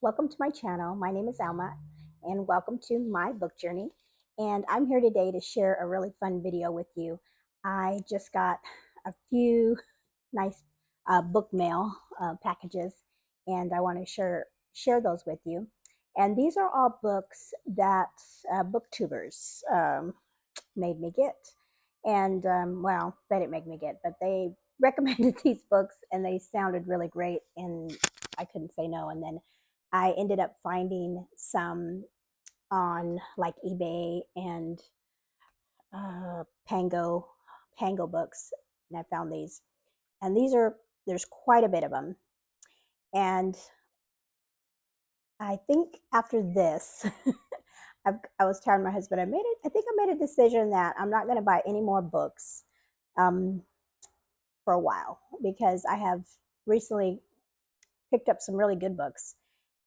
welcome to my channel. My name is Alma, and welcome to my book journey. And I'm here today to share a really fun video with you. I just got a few nice book mail packages, and I want to share those with you. And these are all books that BookTubers made me get. And well, they didn't make me get, but they recommended these books, and they sounded really great, and I couldn't say no. And then I ended up finding some on like eBay and Pangobooks, and I found these. And there's quite a bit of them. And I think after this, I was telling my husband, I think I made a decision that I'm not going to buy any more books um, for a while, because I have recently picked up some really good books,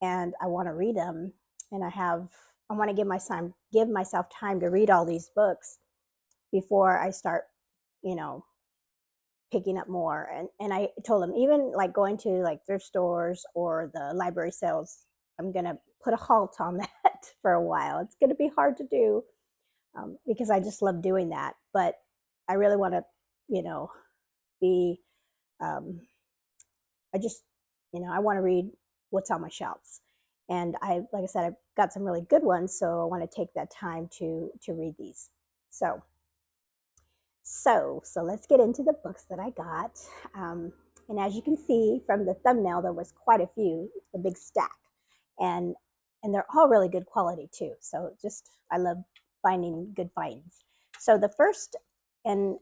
and I want to read them, and I want to give myself time to read all these books before I start, you know, picking up more. And I told him, even like going to like thrift stores or the library sales, I'm gonna put a halt on that for a while. It's gonna be hard to do because I just love doing that, but I really want to, you know, be um, I just, I want to read what's on my shelves. And like I said, I've got some really good ones, so I want to take that time to read these. So let's get into the books that I got. And as you can see from the thumbnail, there was quite a few, a big stack, and they're all really good quality too. So just I love finding good finds. So the first, and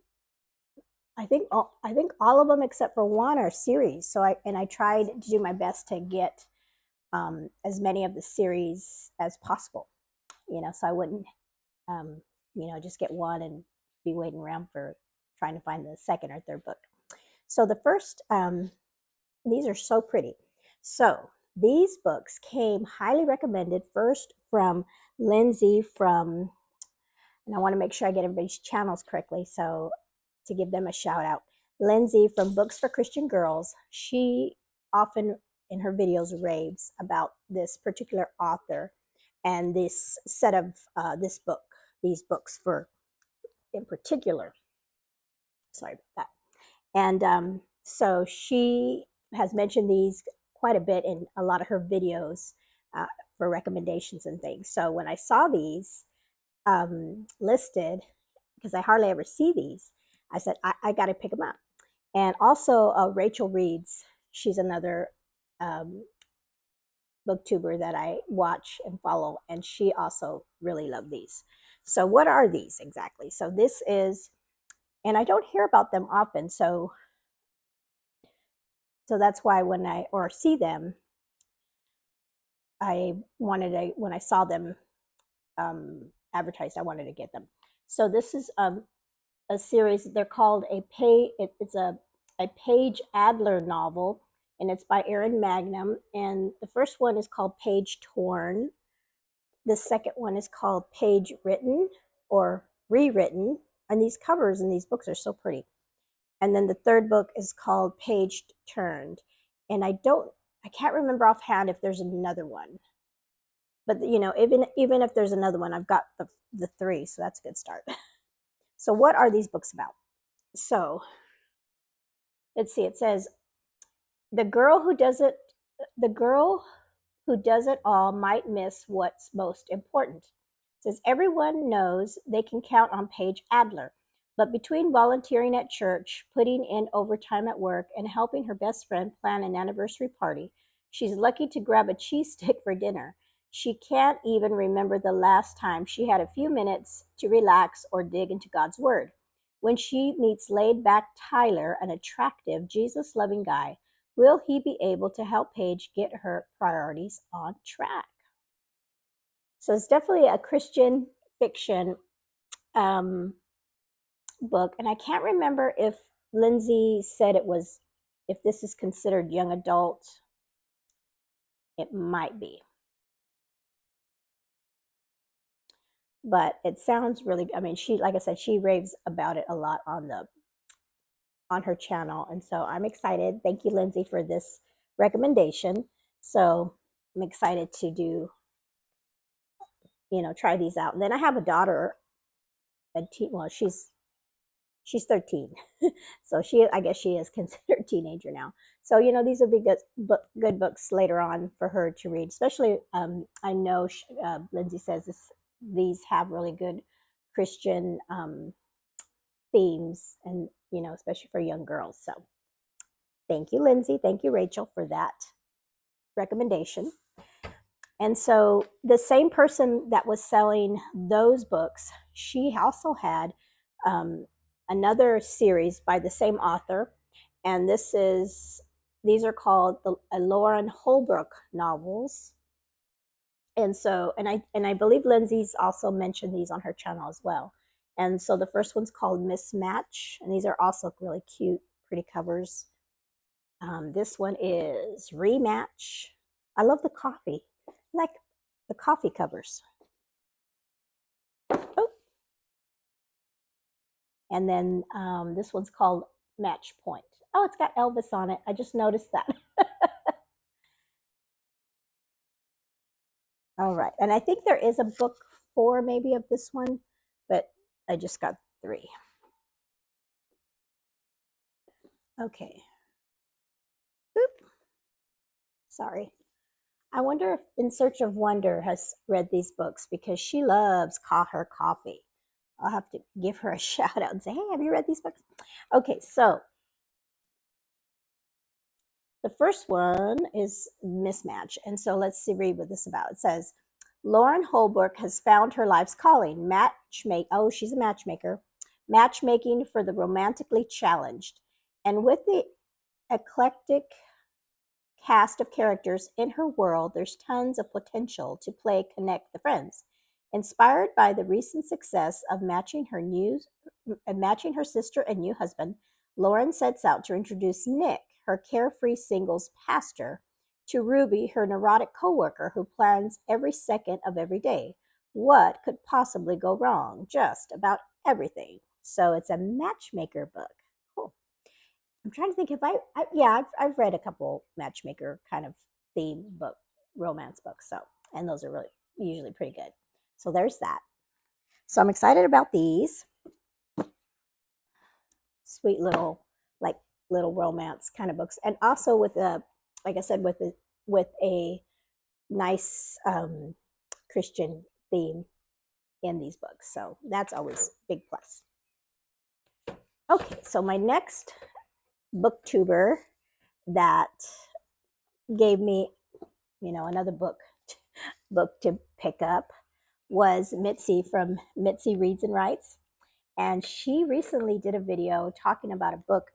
I think all of them except for one are series. So I tried to do my best to get as many of the series as possible. So I wouldn't just get one and be waiting around for trying to find the second or third book. So the first, these are so pretty. So these books came highly recommended first from Lindsay from, and I want to make sure I get everybody's channels correctly, so to give them a shout out. Lindsay from Books for Christian Girls, she often in her videos raves about this particular author and this set of these books for in particular. Sorry about that. And so she has mentioned these quite a bit in a lot of her videos for recommendations and things. So when I saw these listed, because I hardly ever see these, I said, I got to pick them up. And also Rachel Reed's, she's another booktuber that I watch and follow, and she also really loved these. So what are these exactly? So this is, and I don't hear about them often, so that's why when I see them, when I saw them advertised, I wanted to get them. So this is a series. They're called it's a Paige Adler novel, and it's by Erin Magnum. And the first one is called Page Torn. The second one is called Page Written or Rewritten. And these covers in these books are so pretty. And then the third book is called Page Turned. And I can't remember offhand if there's another one. But even if there's another one, I've got the three, so that's a good start. So what are these books about? So let's see. It says the girl who does it all might miss what's most important. It says everyone knows they can count on Paige Adler, but between volunteering at church, putting in overtime at work, and helping her best friend plan an anniversary party, she's lucky to grab a cheese stick for dinner. She can't even remember the last time she had a few minutes to relax or dig into God's Word. When she meets laid-back Tyler, an attractive, Jesus-loving guy, will he be able to help Paige get her priorities on track? So it's definitely a Christian fiction book. And I can't remember if Lindsay said if this is considered young adult. It might be. But it sounds really, like I said, she raves about it a lot on her channel. And so I'm excited. Thank you, Lindsay, for this recommendation. So I'm excited to do, try these out. And then I have a daughter, well, she's 13. So I guess she is considered a teenager now. So, these would be good books later on for her to read, especially, I know Lindsay says these have really good Christian themes, and, especially for young girls. So thank you, Lindsay. Thank you, Rachel, for that recommendation. And so the same person that was selling those books, she also had another series by the same author, and these are called the Lauren Holbrook novels. And so, and I believe Lindsay's also mentioned these on her channel as well. And so the first one's called Mismatch, and these are also really cute, pretty covers. This one is Rematch. I love the coffee. I like the coffee covers. Oh. And then this one's called Match Point. Oh, it's got Elvis on it. I just noticed that. All right. And I think there is a book 4 maybe of this one, but I just got 3. Okay. Oop. Sorry. I wonder if In Search of Wonder has read these books, because she loves her coffee. I'll have to give her a shout out and say, hey, have you read these books? Okay, so the first one is Mismatch. And so let's read what this is about. It says, Lauren Holbrook has found her life's calling. Oh, she's a matchmaker. Matchmaking for the romantically challenged. And with the eclectic cast of characters in her world, there's tons of potential to connect the friends. Inspired by the recent success of matching her sister and new husband, Lauren sets out to introduce Nick, her carefree singles pastor, to Ruby, her neurotic coworker who plans every second of every day. What could possibly go wrong? Just about everything. So it's a matchmaker book. Cool. I'm trying to think if I've read a couple matchmaker kind of theme book, romance books. So, and those are really usually pretty good. So there's that. So I'm excited about these sweet little romance kind of books, and also with like I said, with a nice Christian theme in these books. So that's always a big plus. Okay, so my next booktuber that gave me, another book to pick up was Mitzi from Mitzi Reads and Writes. And she recently did a video talking about a book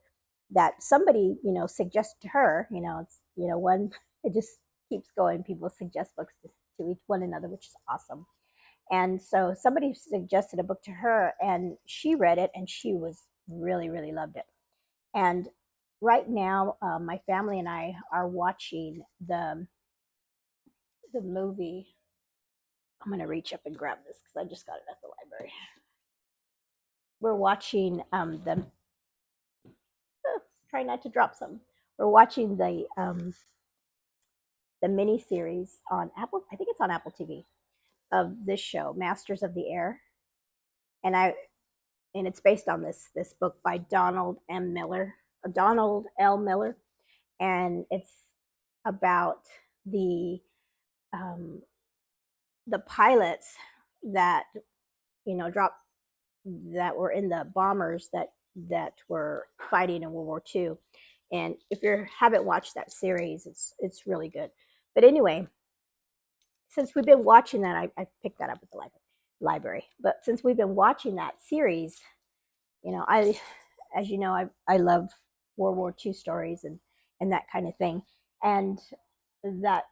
that somebody, suggested to her. It's, one, it just keeps going. People suggest books to each one another, which is awesome. And so somebody suggested a book to her, and she read it, and she was really, really loved it. And right now, my family and I are watching the movie. I'm going to reach up and grab this because I just got it at the library. We're watching try not to drop some. We're watching the mini series on Apple. I think it's on Apple TV, of this show, Masters of the Air, and it's based on this book by Donald L. Miller, and it's about the pilots that dropped, that were in the bombers that were fighting in World War II. And if you haven't watched that series, it's really good. But anyway, since we've been watching that, I picked that up at the library. But since we've been watching that series, as you know, I love World War II stories and that kind of thing. And that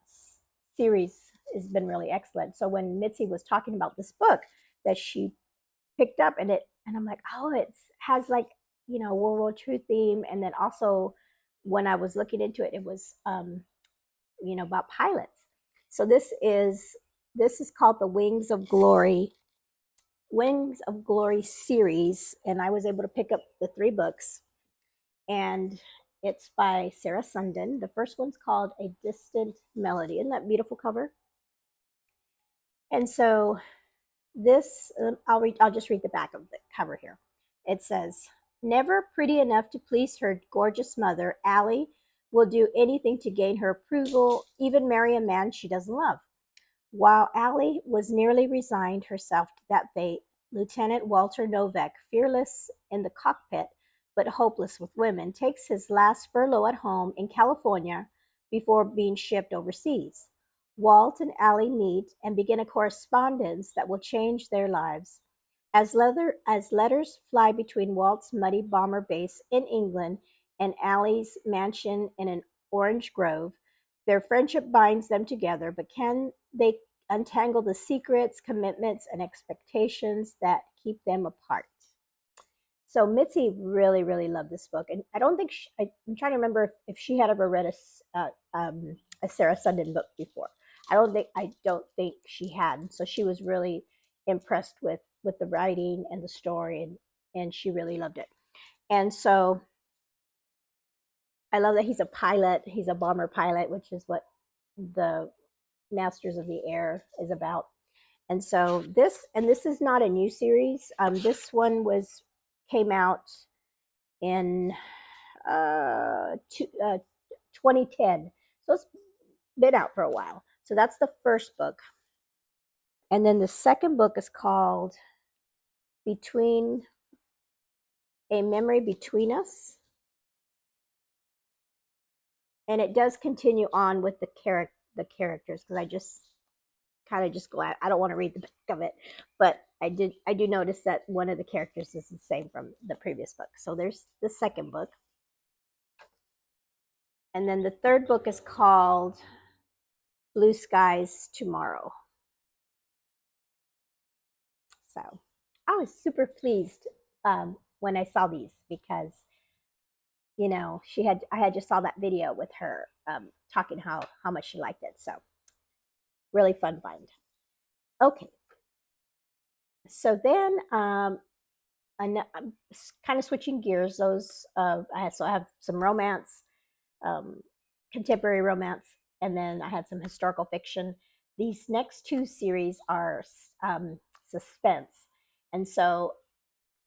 series has been really excellent. So when Mitzi was talking about this book that she picked up, and I'm like, oh, it has World War II theme. And then also when I was looking into it, it was about pilots. So this is called the Wings of Glory series, and I was able to pick up the 3 books. And It's by Sarah Sundin. The first one's called A Distant Melody. Isn't that beautiful cover? And so this, I'll just read the back of the cover here. It says, never pretty enough to please her gorgeous mother, Allie will do anything to gain her approval, even marry a man she doesn't love. While Allie was nearly resigned herself to that fate, Lieutenant Walter Novak, fearless in the cockpit but hopeless with women, takes his last furlough at home in California before being shipped overseas. Walt and Allie meet and begin a correspondence that will change their lives. As letters fly between Walt's muddy bomber base in England and Allie's mansion in an orange grove, their friendship binds them together, but can they untangle the secrets, commitments, and expectations that keep them apart? So Mitzi really, really loved this book, and I don't think I'm trying to remember if she had ever read a Sarah Sundin book before. I don't think she had. So she was really impressed with the writing and the story, and she really loved it. And so I love that he's a pilot. He's a bomber pilot, which is what the Masters of the Air is about. And so this is not a new series. This one came out in 2010. So it's been out for a while. So that's the first book. And then the second book is called Between A Memory Between Us. And it does continue on with the characters, because I just kind of just glad I don't want to read the back of it, but I do notice that one of the characters is the same from the previous book. So there's the second book. And then the third book is called Blue Skies Tomorrow. So I was super pleased when I saw these, because I had just saw that video with her talking how much she liked it. So really fun find. Okay, so then I'm kind of switching gears. I have some romance, contemporary romance, and then I had some historical fiction. These next two series are suspense, and so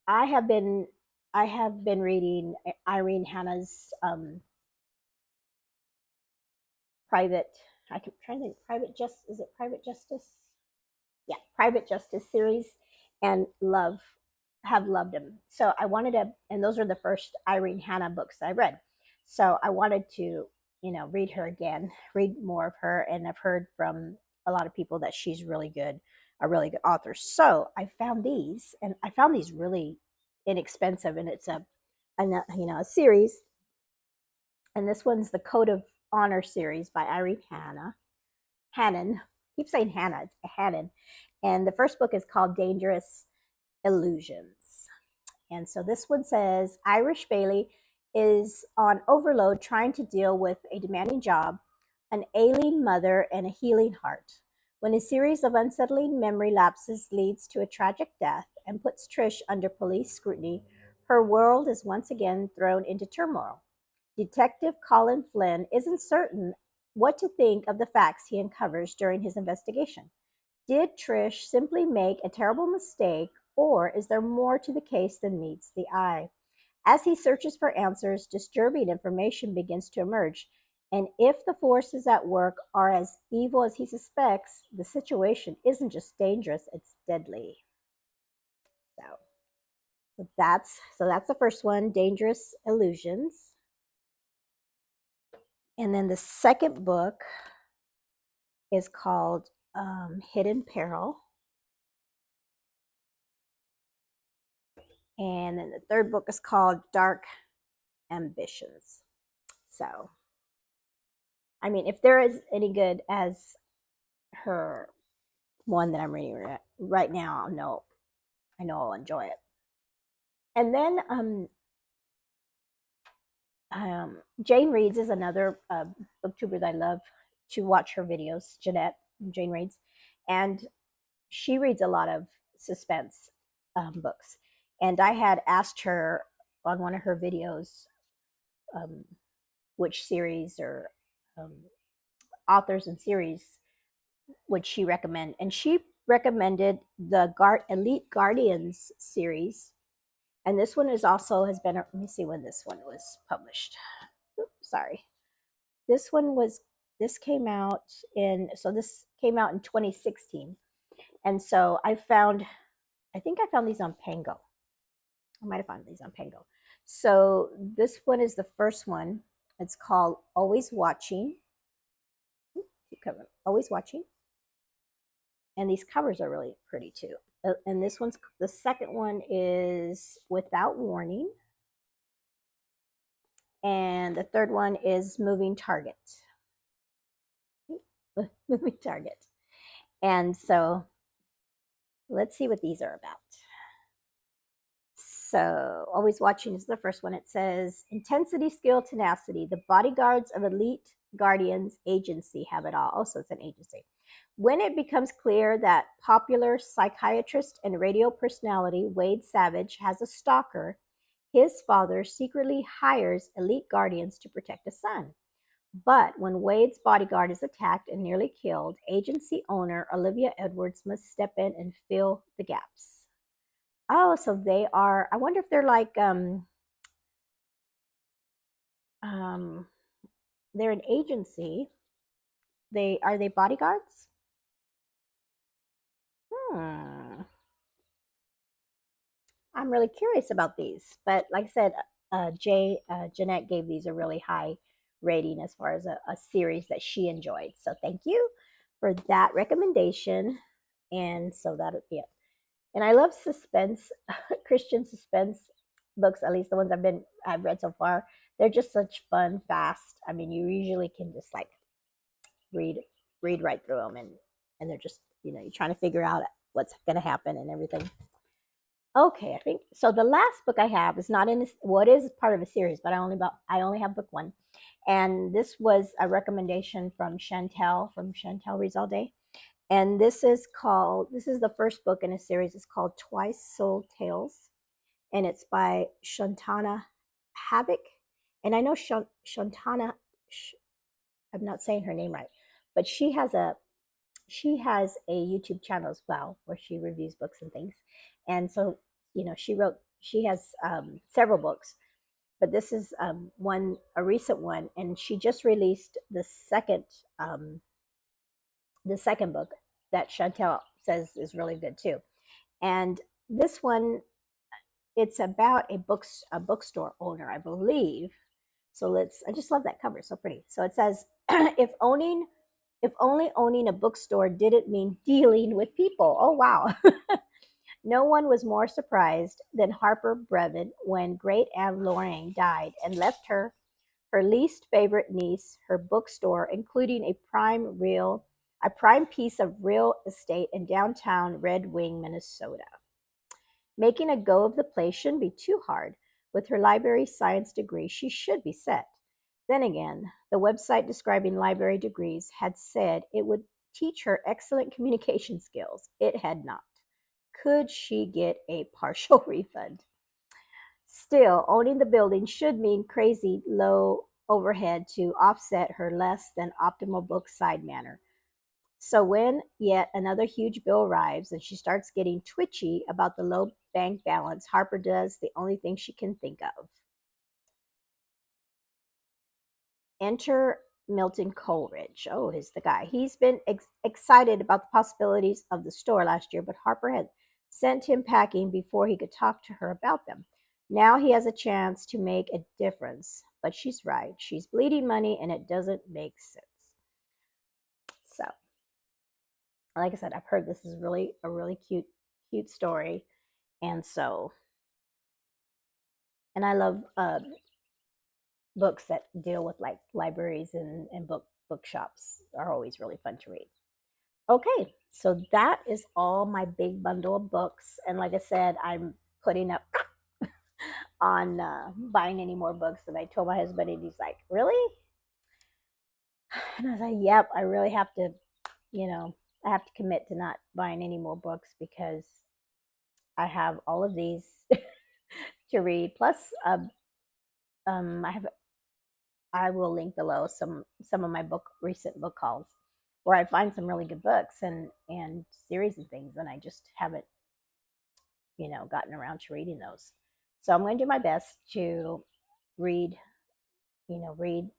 I have been reading Irene Hanna's private. I keep trying to think. Is it Private Justice? Yeah, Private Justice series, and have loved them. So I wanted to, and those are the first Irene Hanna books I read. So I wanted to, read her again, read more of her, and I've heard from a lot of people that she's really good, a really good author. So I found these, and I found these really inexpensive, and it's a series, and this one's the Code of Honor series by Irene Hannon. I keep saying Hannah, it's Hannon. And the first book is called Dangerous Illusions. And so this one says Irish Bailey is on overload trying to deal with a demanding job, an ailing mother, and a healing heart. When a series of unsettling memory lapses leads to a tragic death and puts Trish under police scrutiny, her world is once again thrown into turmoil. Detective Colin Flynn isn't certain what to think of the facts he uncovers during his investigation. Did Trish simply make a terrible mistake, or is there more to the case than meets the eye? As he searches for answers, disturbing information begins to emerge. And if the forces at work are as evil as he suspects, the situation isn't just dangerous, it's deadly. So that's the first one, Dangerous Illusions. And then the second book is called Hidden Peril. And then the third book is called Dark Ambitions. So, I mean, if they're as any good as her one that I'm reading right now, I know I'll enjoy it. And then Jane Reads is another booktuber that I love to watch her videos. Jane Reads, and she reads a lot of suspense books. And I had asked her on one of her videos which series or um, authors and series would she recommend. And she recommended the Elite Guardians series. And this one is also has been, let me see when this one was published. Oops, sorry. This one was, this came out in, so this came out in 2016. And so I think I found these on Pango. I might have found these on Pango. So this one is the first one. It's called Always Watching. Always Watching. And these covers are really pretty too. And this one's, the second one is Without Warning. And the third one is Moving Target. Moving Target. And so let's see what these are about. So Always Watching is the first one. It says, intensity, skill, tenacity. The bodyguards of Elite Guardians Agency have it all. Oh, so it's an agency. When it becomes clear that popular psychiatrist and radio personality Wade Savage has a stalker, his father secretly hires Elite Guardians to protect his son. But when Wade's bodyguard is attacked and nearly killed, agency owner Olivia Edwards must step in and fill the gaps. Oh, so they are, I wonder if they're like, they're an agency. Are they bodyguards? I'm really curious about these. But like I said, Jeanette gave these a really high rating as far as a series that she enjoyed. So thank you for that recommendation. And so that'll be it. And I love suspense, Christian suspense books, at least the ones I've read so far. They're just such fun, fast. I mean, you usually can just like read right through them, and they're just, you're trying to figure out what's going to happen and everything. Okay, I think so. The last book I have is not in this. Well, it is part of a series, but I only have book one, and this was a recommendation from Chantel Reads All Day, and this is the first book in a series. It's called Twice Sold Tales, and it's by Shantana Havoc, and I know Shantana. I'm not saying her name right, but she has a YouTube channel as well where she reviews books and things. And so, she has several books, but this is a recent one, and she just released the second book that Chantel says is really good too. And this one, it's about a bookstore owner, I believe. So I just love that cover, so pretty. So it says, if only owning a bookstore didn't mean dealing with people. Oh, wow. No one was more surprised than Harper Brevin when great Aunt Lorraine died and left her least favorite niece her bookstore, including a prime piece of real estate in downtown Red Wing, Minnesota. Making a go of the place shouldn't be too hard. With her library science degree, she should be set. Then again, the website describing library degrees had said it would teach her excellent communication skills. It had not. Could she get a partial refund? Still, owning the building should mean crazy low overhead to offset her less than optimal book side manner. So when yet another huge bill arrives and she starts getting twitchy about the low bank balance, Harper does the only thing she can think of. Enter Milton Coleridge. Oh, he's the guy. He's been excited about the possibilities of the store last year, but Harper had sent him packing before he could talk to her about them. Now he has a chance to make a difference. But she's right. She's bleeding money and it doesn't make sense. So, like I said, I've heard this is really a really cute story. And so, and I love books that deal with like libraries and bookshops are always really fun to read. Okay, so that is all my big bundle of books. And like I said, I'm putting up on buying any more books. And I told my husband, and he's like, really? And I was like, yep, I really have to, I have to commit to not buying any more books because I have all of these to read. Plus, I have I will link below some of my recent book hauls where I find some really good books and series and things, and I just haven't, gotten around to reading those. So I'm going to do my best to read, read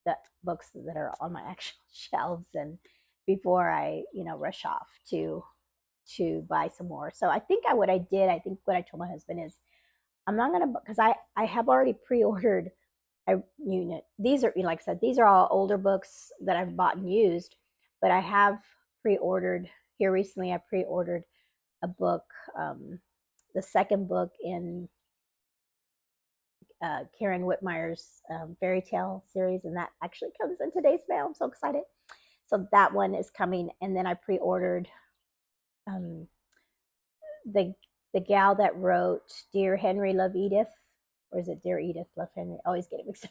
the books that are on my actual shelves, and before I, rush off to buy some more. So I think what I did, I think what I told my husband is I'm not gonna, because I have already pre-ordered a unit. These are, like I said, these are all older books that I've bought and used, but I have pre-ordered here recently. I pre-ordered a book, the second book in Karen Whitmire's fairy tale series, and that actually comes in today's mail. I'm so excited. So that one is coming, and then I pre-ordered um, the gal that wrote Dear Henry, Love Edith, or is it Dear Edith, Love Henry? I always get it mixed up.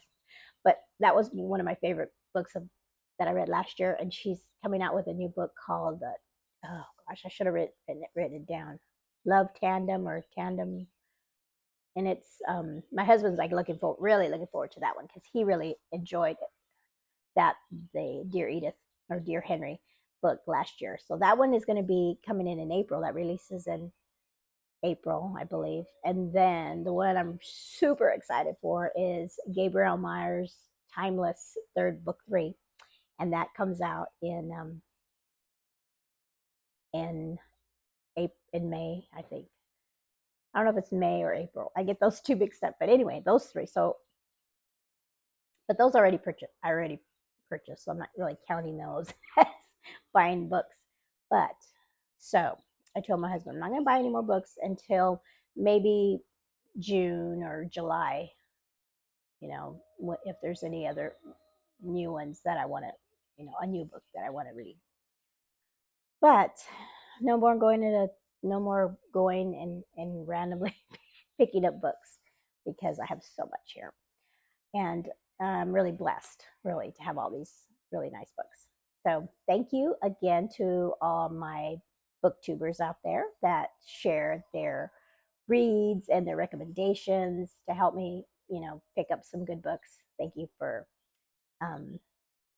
But that was one of my favorite books that I read last year, and she's coming out with a new book called oh gosh, I should have written it down. Love Tandem or Tandem, and it's my husband's like really looking forward to that one because he really enjoyed the Dear Edith or Dear Henry book last year. So that one is going to be coming in April. That releases in April, I believe. And then the one I'm super excited for is Gabrielle Meyer's Timeless Third Book 3, and that comes out in May, I think. I don't know if it's May or April. I get those two mixed up, but anyway, those three. So, but those already purchased. I already purchased, so I'm not really counting those as buying books. But so I told my husband I'm not going to buy any more books until maybe June or July, if there's any other new ones that I want to, a new book that I want to read. But no more going and randomly picking up books because I have so much here. And I'm really blessed, really, to have all these really nice books. So thank you again to all my booktubers out there that share their reads and their recommendations to help me, pick up some good books. Thank you for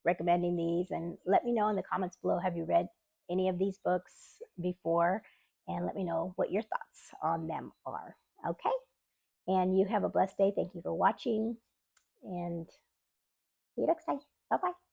recommending these, and let me know in the comments below, have you read any of these books before? And let me know what your thoughts on them are. Okay? And you have a blessed day. Thank you for watching, and see you next time. Bye-bye.